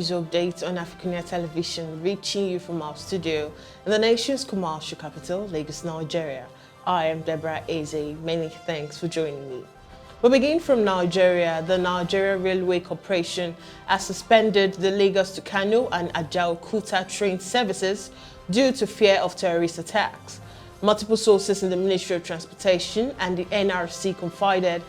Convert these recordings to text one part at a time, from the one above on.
news updates on AFRICUNIA television, reaching you from our studio in the nation's commercial capital, Lagos, Nigeria. I am Deborah Ezeh. Many thanks for joining me. We begin from Nigeria. The Nigeria Railway Corporation has suspended the Lagos-Kano and Ajaokuta train services due to fear of terrorist attacks. Multiple sources in the Ministry of Transportation and the NRC confided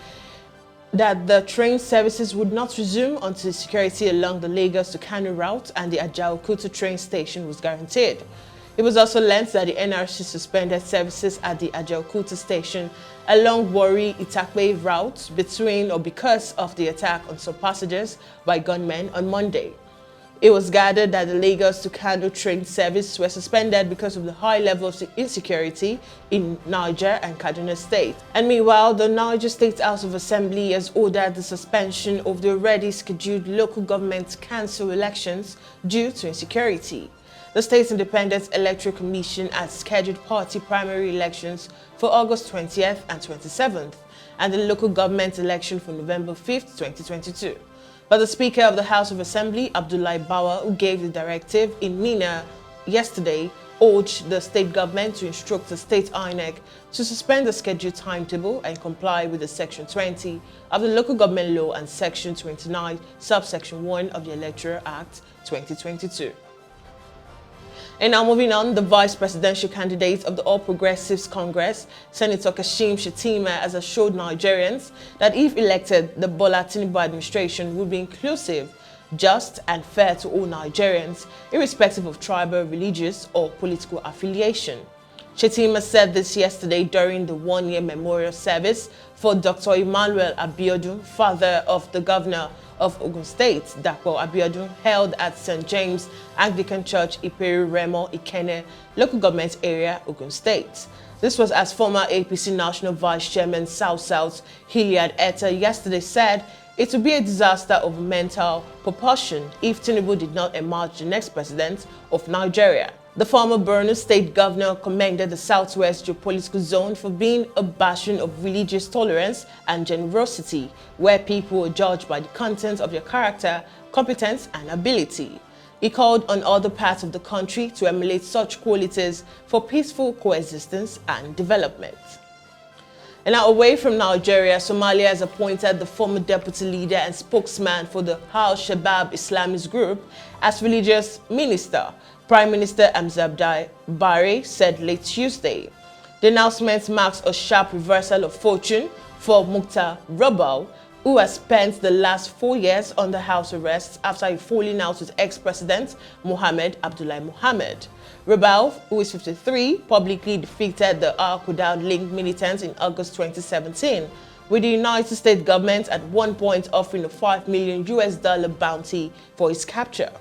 that the train services would not resume until security along the Lagos-Kano route and the Ajaokuta train station was guaranteed. It was also learned that the NRC suspended services at the Ajaokuta station along Warri-Itakpe route between or because of the attack on some passengers by gunmen on Monday. It was gathered that the Lagos-Kano train service were suspended because of the high level of insecurity in Niger and Kaduna State. And meanwhile, the Niger State House of Assembly has ordered the suspension of the already scheduled local government council elections due to insecurity. The State's Independent Electoral Commission has scheduled party primary elections for August 20th and 27th and the local government election for November 5th, 2022. But the Speaker of the House of Assembly, Abdullahi Bawa, who gave the directive in Mina yesterday, urged the state government to instruct the state INEC to suspend the scheduled timetable and comply with the Section 20 of the Local Government Law and Section 29, Subsection 1 of the Electoral Act 2022. And now moving on, the vice presidential candidate of the All Progressives Congress, Senator Shettima, has assured Nigerians that if elected, the Bola Tinubu administration would be inclusive, just and fair to all Nigerians, irrespective of tribal, religious or political affiliation. Shettima said this yesterday during the one-year memorial service for Dr. Emmanuel Abiodun, father of the governor of Ogun State, Dapo Abiodun, held at St. James Anglican Church, Iperu Remo, Ikene, local government area, Ogun State. This was as former APC National Vice Chairman South Hilliard Etta yesterday said it would be a disaster of mental proportion if Tinubu did not emerge the next president of Nigeria. The former Borno State governor commended the Southwest geopolitical zone for being a bastion of religious tolerance and generosity, where people are judged by the content of their character, competence, and ability. He called on other parts of the country to emulate such qualities for peaceful coexistence and development. And now away from Nigeria, Somalia has appointed the former deputy leader and spokesman for the Al-Shabaab Islamist group as religious minister. Prime Minister Amzabdai Barre said late Tuesday. The announcement marks a sharp reversal of fortune for Mukhtar Rabal, who has spent the last 4 years under house arrest after a falling out with ex-president Mohamed Abdullahi Mohamed. Rabal, who is 53, publicly defeated the Al-Qaeda-linked militants in August 2017, with the United States government at one point offering a $5 million bounty for his capture.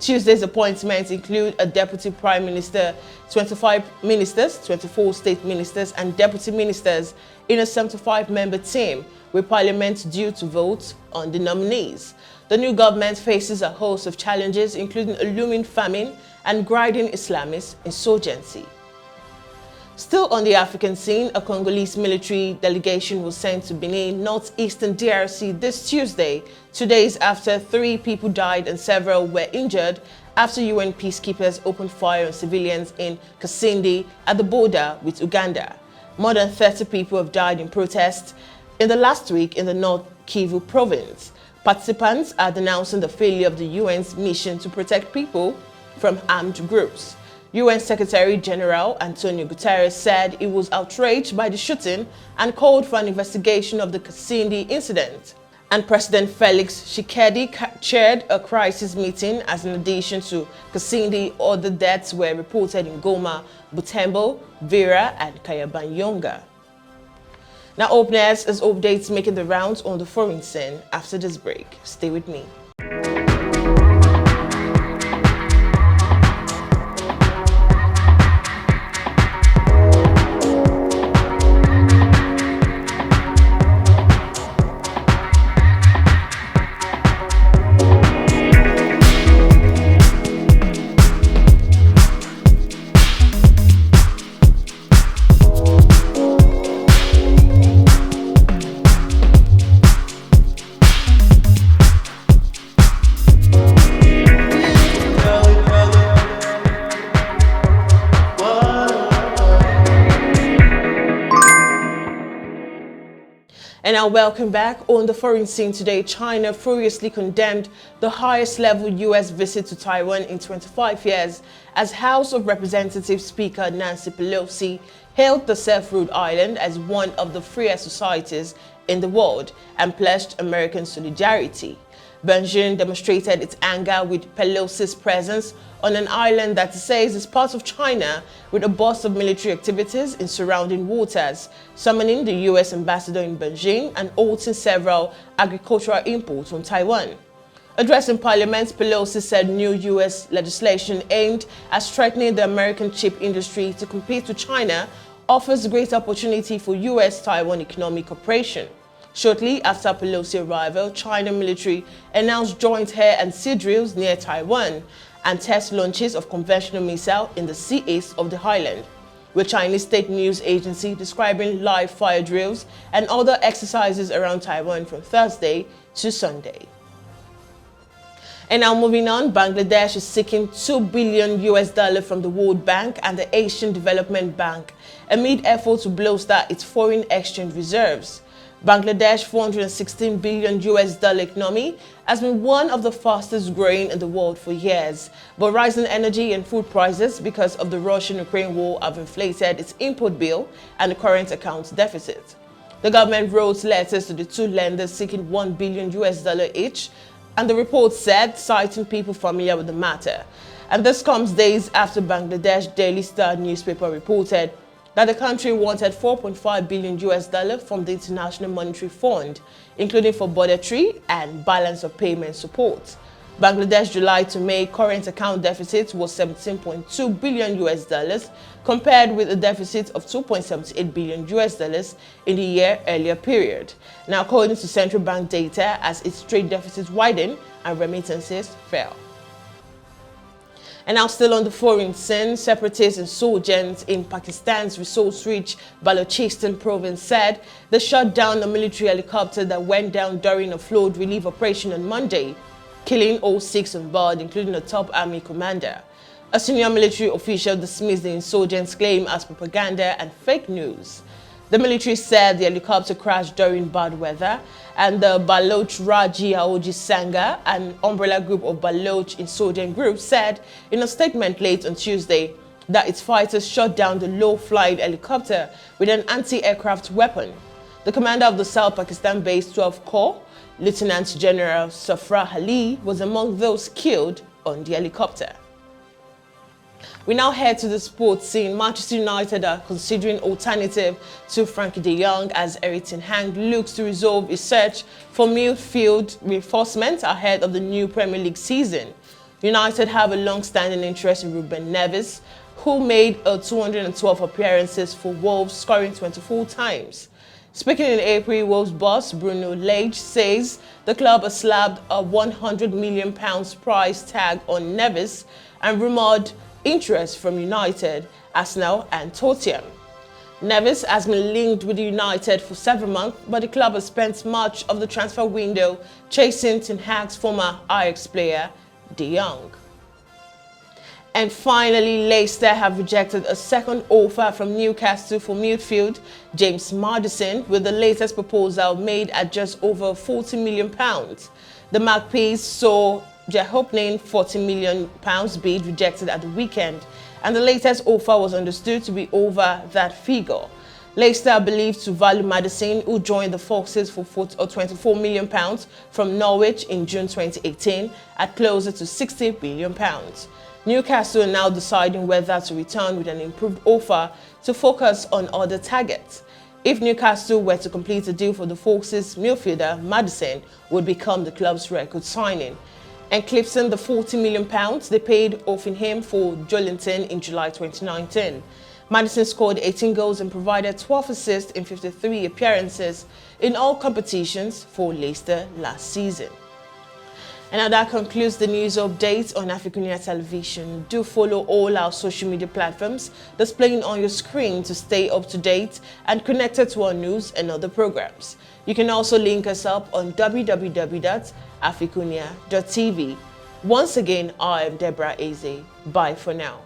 Tuesday's appointments include a deputy prime minister, 25 ministers, 24 state ministers, and deputy ministers in a 75-member team, with parliament due to vote on the nominees. The new government faces a host of challenges, including a looming famine and grinding Islamist insurgency. Still on the African scene, a Congolese military delegation was sent to Beni, northeastern DRC this Tuesday, 2 days after 3 people died and several were injured after UN peacekeepers opened fire on civilians in Kasindi at the border with Uganda. More than 30 people have died in protests in the last week in the North Kivu province. Participants are denouncing the failure of the UN's mission to protect people from armed groups. UN Secretary General Antonio Guterres said he was outraged by the shooting and called for an investigation of the Kasindi incident. And President Felix Tshisekedi chaired a crisis meeting as in addition to Kasindi, other deaths were reported in Goma, Butembo, Vera, and Kayabanyonga. Now up next is updates making the rounds on the foreign scene. After this break, stay with me. And now welcome back. On the foreign scene today, China furiously condemned the highest level U.S. visit to Taiwan in 25 years as House of Representatives Speaker Nancy Pelosi hailed the self-ruled island as one of the freest societies in the world and pledged American solidarity. Beijing demonstrated its anger with Pelosi's presence on an island that it says is part of China with a burst of military activities in surrounding waters, summoning the U.S. ambassador in Beijing and halting several agricultural imports from Taiwan. Addressing Parliament, Pelosi said new U.S. legislation aimed at strengthening the American chip industry to compete with China offers great opportunity for U.S.-Taiwan economic cooperation. Shortly after Pelosi's arrival, China military announced joint air and sea drills near Taiwan and test launches of conventional missiles in the sea east of the island, with Chinese state news agency describing live fire drills and other exercises around Taiwan from Thursday to Sunday. And now moving on, Bangladesh is seeking $2 billion from the World Bank and the Asian Development Bank amid efforts to bolster its foreign exchange reserves. Bangladesh's $416 billion economy has been one of the fastest growing in the world for years, but rising energy and food prices because of the Russian-Ukraine war have inflated its import bill and the current account deficit. The government wrote letters to the two lenders seeking $1 billion each, and the report said, citing people familiar with the matter. And this comes days after Bangladesh Daily Star newspaper reported that the country wanted $4.5 billion from the International Monetary Fund, including for budgetary and balance of payment support. Bangladesh's July to May current account deficit was $17.2 billion, compared with a deficit of $2.78 billion in the year earlier period. Now, according to central bank data, as its trade deficit widened and remittances fell. And now still on the foreign scene, separatist insurgents in Pakistan's resource-rich Balochistan province said they shot down a military helicopter that went down during a flood relief operation on Monday, killing all 6 on board, including a top army commander. A senior military official dismissed the insurgents' claim as propaganda and fake news. The military said the helicopter crashed during bad weather, and the Baloch Raji Haoji Sangha, an umbrella group of Baloch insurgent groups, said in a statement late on Tuesday that its fighters shot down the low-flying helicopter with an anti-aircraft weapon. The commander of the South Pakistan-based 12th Corps, Lieutenant General Safra Ali, was among those killed on the helicopter. We now head to the sports scene. Manchester United are considering alternative to Frenkie de Jong as Erik ten Hag looks to resolve his search for midfield reinforcement ahead of the new Premier League season. United have a long-standing interest in Ruben Neves, who made 212 appearances for Wolves, scoring 24 times. Speaking in April, Wolves boss Bruno Lage says the club has slapped a £100 million price tag on Neves and rumored interest from United, Arsenal and Tottenham. Neves has been linked with United for several months, but the club has spent much of the transfer window chasing Ten Hag's former Ajax player, De Jong. And finally, Leicester have rejected a second offer from Newcastle for midfield James Maddison, with the latest proposal made at just over £40 million. The Magpies saw their opening £40 million bid rejected at the weekend, and the latest offer was understood to be over that figure. Leicester are believed to value Maddison, who joined the Foxes for £24 million from Norwich in June 2018, at closer to £60 million. Newcastle are now deciding whether to return with an improved offer to focus on other targets. If Newcastle were to complete a deal for the Foxes, midfielder Maddison would become the club's record signing, eclipsing the £40 million they paid offering him for Joelinton in July 2019. Maddison scored 18 goals and provided 12 assists in 53 appearances in all competitions for Leicester last season. And now that concludes the news update on AFRICUNIA television. Do follow all our social media platforms displaying on your screen to stay up to date and connected to our news and other programs. You can also link us up on www.africunia.tv. Once again, I am Deborah Ezeh. Bye for now.